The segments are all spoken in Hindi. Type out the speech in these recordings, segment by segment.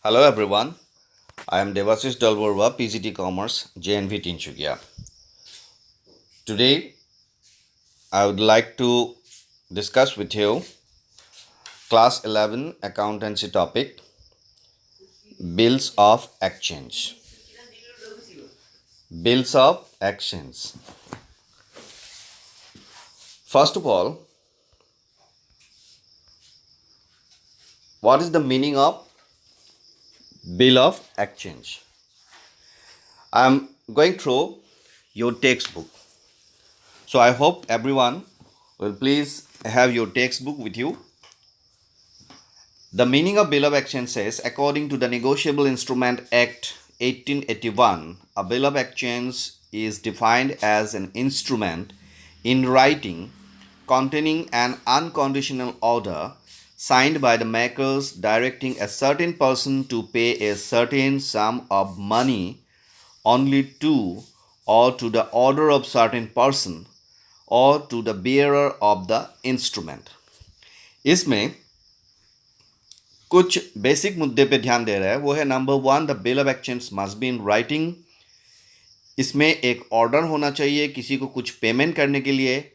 Hello everyone, I am Devasish Dalborwa, PGT Commerce, JNV Tinsukia. Today I would like to discuss with you Class 11 Accountancy topic Bills of Exchange. Bills of Exchange. First of all, what is the meaning of Bill of Exchange? I am going through your textbook. So I hope everyone will please have your textbook with you. The meaning of Bill of Exchange says, according to the Negotiable Instrument Act 1881, a Bill of Exchange is defined as an instrument in writing containing an unconditional order signed by the makers directing a certain person to pay a certain sum of money only to or to the order of certain person or to the bearer of the instrument. इसमें कुछ बेसिक मुद्दे पे ध्यान दे रहा है। वो है number 1, the bill of exchange must be in writing. इसमें एक ऑर्डर होना चाहिए किसी को कुछ पेमेंट करने के लिए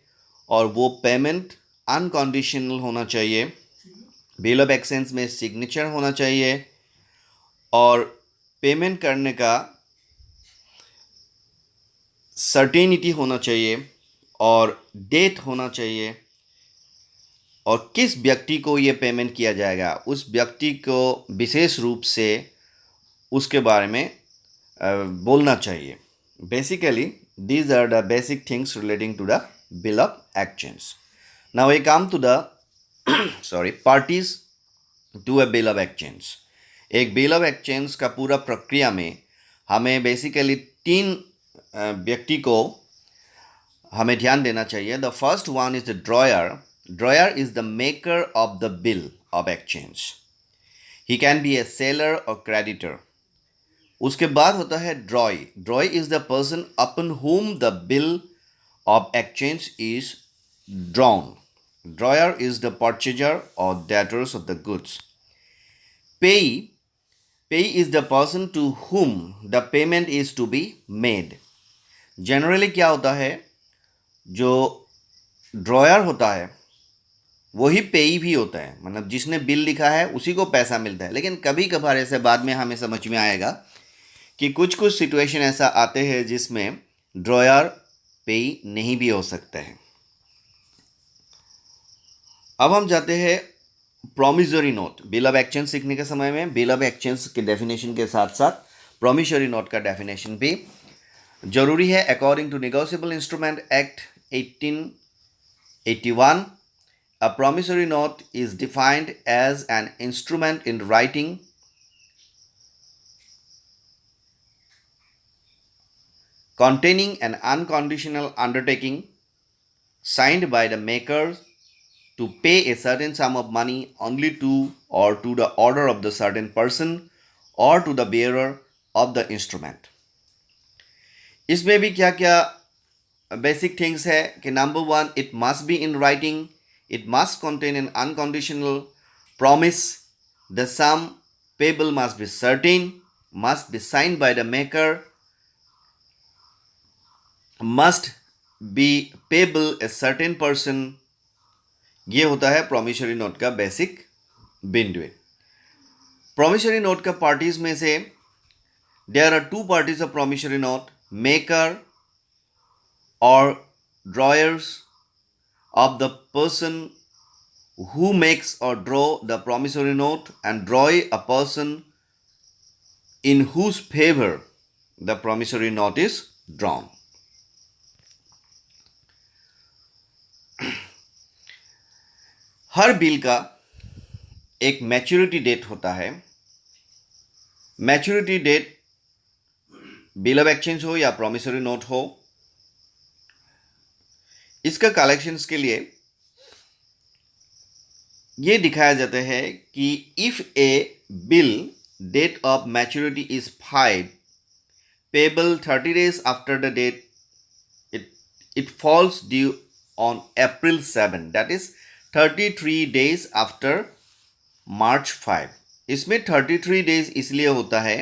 और वो पेमेंट अनकंडीशनल होना चाहिए। बिल ऑफ एक्सचेंज में सिग्नेचर होना चाहिए और पेमेंट करने का सर्टेनिटी होना चाहिए और डेट होना चाहिए और किस व्यक्ति को ये पेमेंट किया जाएगा उस व्यक्ति को विशेष रूप से उसके बारे में बोलना चाहिए। Basically these are the basic things relating to the bill of exchange. Now we come to the parties to a bill of exchange. एक बिल ऑफ एक्सचेंज का पूरा प्रक्रिया में हमें बेसिकली 3 व्यक्ति को हमें ध्यान देना चाहिए। The first one is the dryer. Drawer is the maker of the bill of exchange. He can be a seller or creditor. उसके बाद होता है ड्रॉय. ड्रॉय is the person upon whom the bill of exchange is drawn. Drawer is the purchaser or debtors of the goods. Payee. Payee is the person to whom the payment is to be made. Generally क्या होता है, जो ड्रॉयर होता है वही पेई भी होता है, मतलब जिसने बिल लिखा है उसी को पैसा मिलता है। लेकिन कभी कभार ऐसे बाद में हमें समझ में आएगा कि कुछ कुछ सिचुएशन ऐसा आते हैं जिसमें ड्रॉयर पेई नहीं भी हो सकता है। अब हम जाते हैं promissory note. Bill of exchange सीखने के समय में बिल ऑफ एक्सचेंज के डेफिनेशन के साथ साथ प्रॉमिसरी नोट का डेफिनेशन भी जरूरी है। According to negotiable instrument act 1881, a promissory note is defined as an instrument in writing containing an unconditional undertaking signed by the makers to pay a certain sum of money only to or to the order of the certain person or to the bearer of the instrument. इसमें भी क्या क्या बेसिक थिंग्स है कि number 1, it must be in writing. It must contain an unconditional promise. The sum payable must be certain, must be signed by the maker, must be payable a certain person. ये होता है प्रॉमिसरी नोट का बेसिक बिंदु। प्रॉमिसरी नोट का पार्टीज में से there are 2 parties of promissory note, maker और drawers of the person who makes or draw the promissory note and draw a person in whose favor the promissory note is drawn. हर बिल का एक मैच्योरिटी डेट होता है। Maturity date bill of exchange हो या प्रॉमिसरी नोट हो, इसका कलेक्शंस के लिए ये दिखाया जाता है कि if a bill date of maturity is 5 payable 30 days after the date it falls due on April 7, that is 33 days after March 5. इसमें 33 डेज इसलिए होता है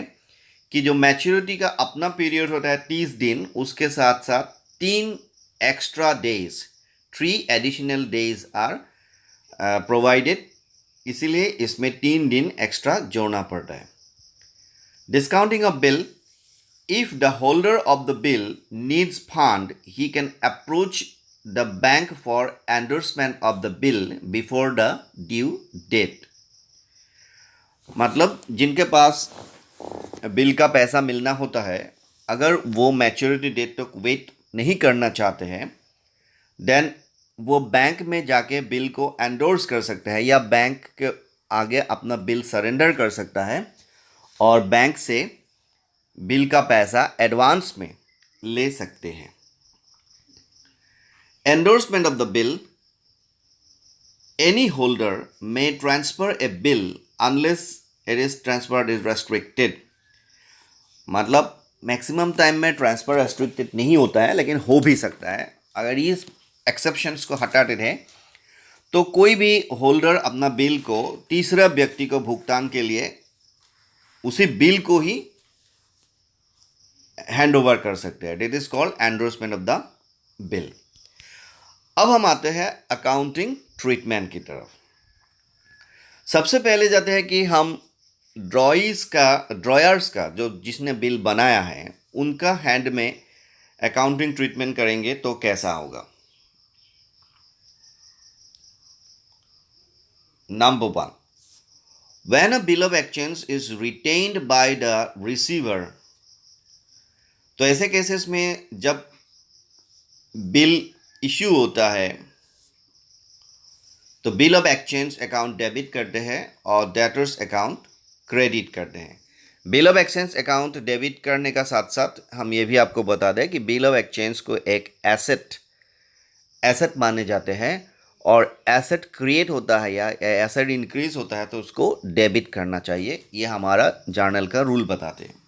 कि जो मैच्योरिटी का अपना पीरियड होता है 30 दिन, उसके साथ साथ 3 extra days, 3 additional days are provided, इसीलिए इसमें 3 दिन एक्स्ट्रा जोड़ना पड़ता है। Discounting of bill, if the holder of the bill needs fund, he can approach the bank for endorsement of the bill before the due date। मतलब जिनके पास बिल का पैसा मिलना होता है, अगर वो मैच्योरिटी डेट तक वेट नहीं करना चाहते हैं, देन वो बैंक में जाके बिल को एंडोर्स कर सकते हैं या बैंक के आगे अपना बिल सरेंडर कर सकता है और बैंक से बिल का पैसा एडवांस में ले सकते हैं। Endorsement of the bill, any holder may transfer A bill unless it is transferred is restricted. मतलब मैक्सिमम टाइम में ट्रांसफ़र रेस्ट्रिक्टेड नहीं होता है, लेकिन हो भी सकता है। अगर इस एक्सेप्शंस को हटाते हैं तो कोई भी होल्डर अपना बिल को तीसरा व्यक्ति को भुगतान के लिए उसी बिल को ही हैंड ओवर कर सकते हैं। It is called endorsement of the bill. अब हम आते हैं अकाउंटिंग ट्रीटमेंट की तरफ। सबसे पहले जाते हैं कि हम ड्रॉयर्स का जो जिसने बिल बनाया है उनका हैंड में अकाउंटिंग ट्रीटमेंट करेंगे तो कैसा होगा। Number 1, when a bill of exchange is retained bye the receiver. तो ऐसे केसेस में जब बिल इश्यू होता है तो bill of exchange account debit करते हैं और डेटर्स अकाउंट क्रेडिट करते हैं। Bill of exchange account debit करने का साथ साथ हम ये भी आपको बता दें कि बिल ऑफ एक्सचेंज को एक एसेट माने जाते हैं और एसेट क्रिएट होता है या एसेट इंक्रीज होता है तो उसको डेबिट करना चाहिए। ये हमारा जर्नल का रूल बताते हैं।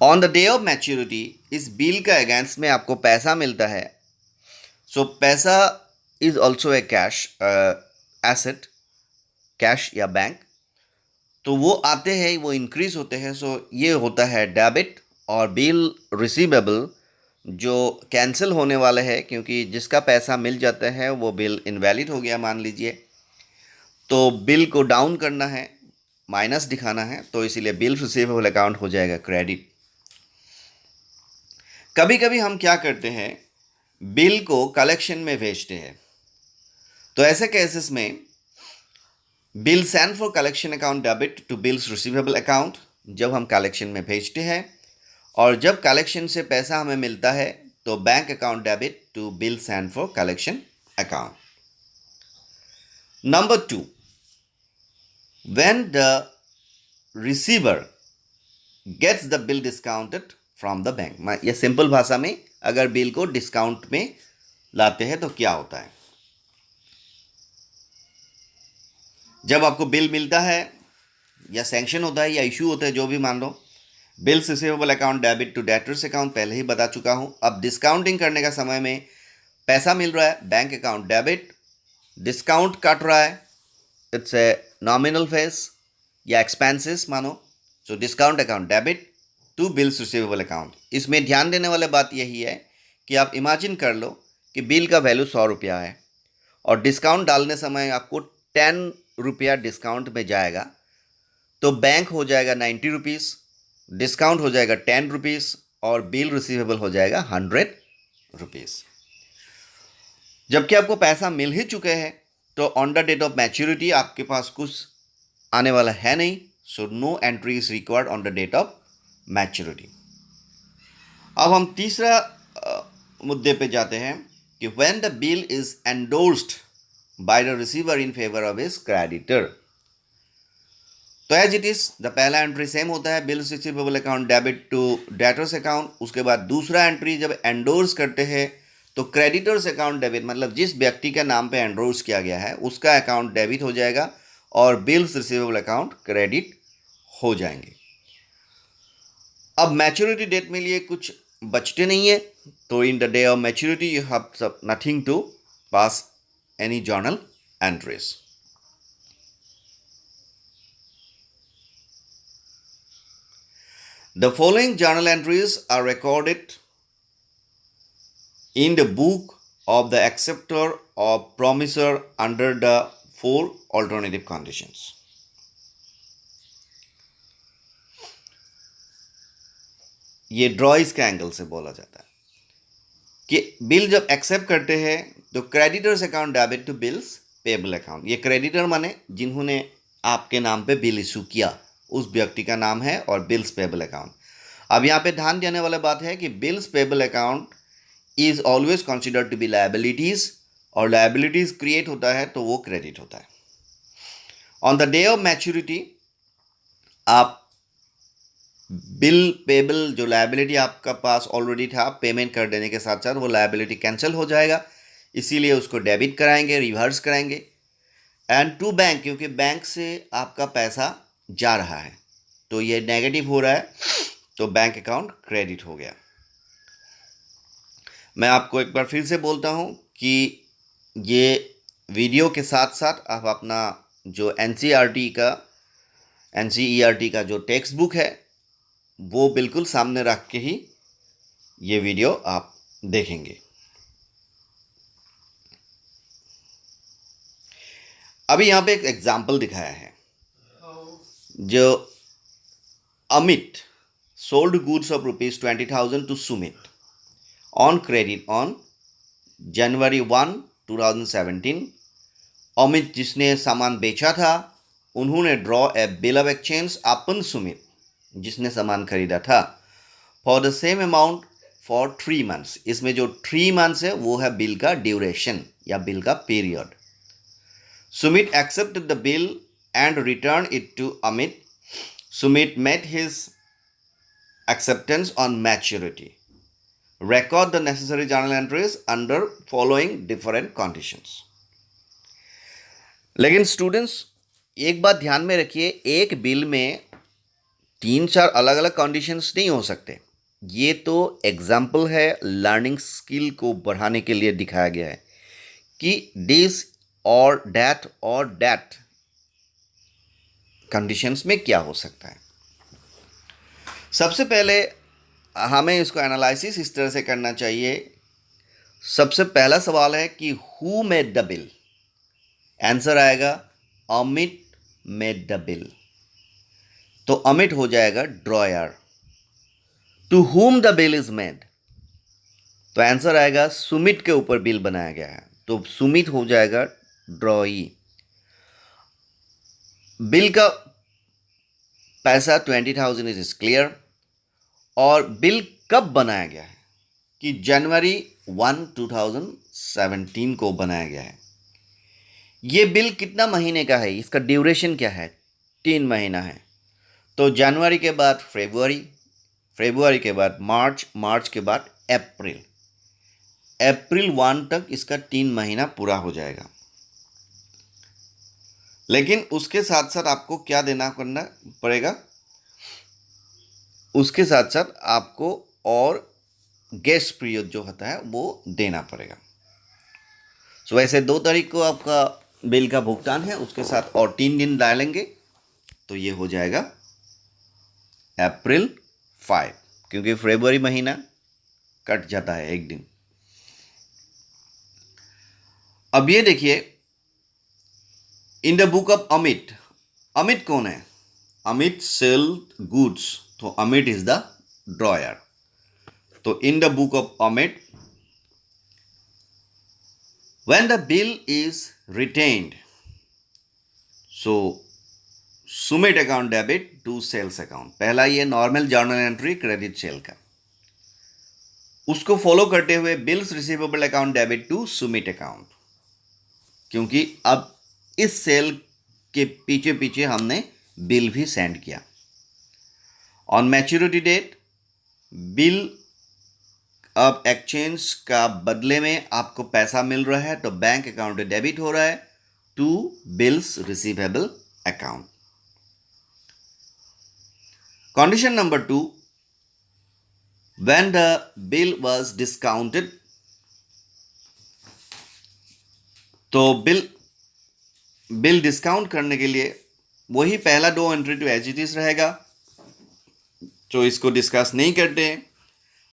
On the day of maturity, इस बिल का अगेंस्ट में आपको पैसा मिलता है। सो पैसा is also a cash asset, cash या बैंक। तो वो आते हैं, वो इंक्रीज होते हैं। सो ये होता है डेबिट। और बिल रिसीवेबल जो कैंसिल होने वाला है, क्योंकि जिसका पैसा मिल जाता है वो बिल इनवैलिड हो गया मान लीजिए, तो बिल को डाउन करना है, माइनस दिखाना है, तो इसीलिए बिल रिसीवेबल अकाउंट हो जाएगा क्रेडिट। कभी कभी हम क्या करते हैं, बिल को कलेक्शन में भेजते हैं। तो ऐसे केसेस में bill send for collection account debit to bills receivable account, जब हम कलेक्शन में भेजते हैं, और जब कलेक्शन से पैसा हमें मिलता है तो bank account debit to bill send for collection account. Number 2, when the receiver gets the bill discounted from the bank. ये सिंपल भाषा में, अगर बिल को डिस्काउंट में लाते हैं तो क्या होता है। जब आपको बिल मिलता है या सैंक्शन होता है या इशू होता है, जो भी मान लो, bills receivable account debit to debtors account पहले ही बता चुका हूँ। अब डिस्काउंटिंग करने का समय में पैसा मिल रहा है, bank account debit, discount cut रहा है, इट्स ए नॉमिनल फेस या एक्सपेंसेस मानो, so discount account debit to bills receivable account. इसमें ध्यान देने वाली बात यही है कि आप इमेजिन कर लो कि बिल का वैल्यू 100 रुपया है और डिस्काउंट डालने समय आपको 10 रुपया डिस्काउंट में जाएगा, तो बैंक हो जाएगा 90 रुपीज़, डिस्काउंट हो जाएगा 10 रुपीज़ और बिल रिसीवेबल हो जाएगा 100 रुपीज़। जबकि आपको पैसा मिल ही चुके हैं, तो on the date of maturity आपके पास कुछ आने वाला है नहीं, so no entry is required on the date of maturity. अब हम तीसरा मुद्दे पे जाते हैं कि when the bill is endorsed by the receiver in favour of his creditor. तो एज इट इज, द पहला एंट्री सेम होता है, bills receivable account debit to debtors account. उसके बाद दूसरा एंट्री जब एंडोर्स करते हैं तो क्रेडिटर्स अकाउंट डेबिट, मतलब जिस व्यक्ति के नाम पे एंडोर्स किया गया है उसका अकाउंट डेबिट हो जाएगा और बिल्स रिसीवेबल अकाउंट क्रेडिट हो जाएंगे। अब मैच्योरिटी डेट में लिए कुछ बचते नहीं है, तो in the day of maturity you have nothing to pass any journal entries. The following journal entries are recorded in the book of the acceptor or promisor under the four alternative conditions. ये ड्रॉइस के एंगल से बोला जाता है कि बिल जब एक्सेप्ट करते हैं तो creditors account debit to bills payable account. ये क्रेडिटर माने जिन्होंने आपके नाम पे बिल इशू किया, उस व्यक्ति का नाम है, और बिल्स पेबल अकाउंट. अब यहाँ पे ध्यान देने वाला बात है कि bills payable account is always considered to be liabilities, और लायबिलिटीज क्रिएट होता है तो वो क्रेडिट होता है. On the day of maturity आप बिल पेबल जो लायबिलिटी आपका पास ऑलरेडी था, पेमेंट कर देने के साथ साथ वो लायबिलिटी कैंसिल हो जाएगा, इसीलिए उसको डेबिट कराएंगे, रिवर्स कराएंगे. एंड टू बैंक, क्योंकि बैंक से आपका पैसा जा रहा है तो ये नेगेटिव हो रहा है, तो बैंक अकाउंट क्रेडिट हो गया. मैं आपको एक बार फिर से बोलता हूँ कि ये वीडियो के साथ साथ आप अपना जो एनसीईआरटी का जो टेक्स्ट बुक है वो बिल्कुल सामने रख के ही ये वीडियो आप देखेंगे. अभी यहाँ पे एक एग्जाम्पल दिखाया है. जो Amit sold goods of ₹20,000 to Sumit on credit on January 1, 2017. Amit जिसने सामान बेचा था, उन्होंने draw a bill of exchange upon Sumit जिसने सामान खरीदा था for the same amount for 3 months. इसमें जो 3 months है वो है बिल का ड्यूरेशन या बिल का period. Sumit accepted the bill and return it to Amit. Sumit met his acceptance on maturity. Record the necessary journal entries under following different conditions. लेकिन स्टूडेंट्स एक बात ध्यान में रखिए, एक बिल में 3-4 अलग अलग कंडीशंस नहीं हो सकते. ये तो एग्जाम्पल है, लर्निंग स्किल को बढ़ाने के लिए दिखाया गया है कि दिस और दैट कंडीशंस में क्या हो सकता है. सबसे पहले हमें इसको एनालिसिस इस तरह से करना चाहिए. सबसे पहला सवाल है कि who made the bill. Answer आएगा अमित मेड द बिल, तो अमित हो जाएगा drawer. To whom the bill is made, तो आंसर आएगा सुमित के ऊपर बिल बनाया गया है, तो सुमित हो जाएगा ड्रॉई. बिल का पैसा 20,000 इज क्लियर. और बिल कब बनाया गया है कि January 1, 2017 को बनाया गया है. ये बिल कितना महीने का है, इसका ड्यूरेशन क्या है, 3 महीना है. तो जनवरी के बाद फरवरी के बाद मार्च के बाद अप्रैल 1 तक इसका 3 महीना पूरा हो जाएगा. लेकिन उसके साथ साथ आपको क्या करना पड़ेगा, उसके साथ साथ आपको और गेस्ट पीरियड जो होता है वो देना पड़ेगा. सो वैसे 2 तारीख को आपका बिल का भुगतान है, उसके साथ और 3 दिन डालेंगे तो ये हो जाएगा अप्रैल 5, क्योंकि फरवरी महीना कट जाता है 1 दिन. अब ये देखिए, इन the book of Amit, Amit कौन है, अमित सेल गुड्स, तो अमित इज द ड्रॉयर. तो in the book of Amit, when the bill is retained, so Sumit account debit to sales account. पहला ये normal journal entry credit sale का, उसको फॉलो करते हुए bills receivable account debit to Sumit account, क्योंकि अब इस सेल के पीछे पीछे हमने बिल भी सेंड किया. ऑन मैच्योरिटी डेट, बिल अब एक्सचेंज का बदले में आपको पैसा मिल रहा है तो बैंक अकाउंट डेबिट हो रहा है to bills receivable account. Condition number 2, when the bill was discounted, तो बिल डिस्काउंट करने के लिए वही पहला 2 एंट्री टू एच रहेगा. तो इसको डिस्कस नहीं करते हैं।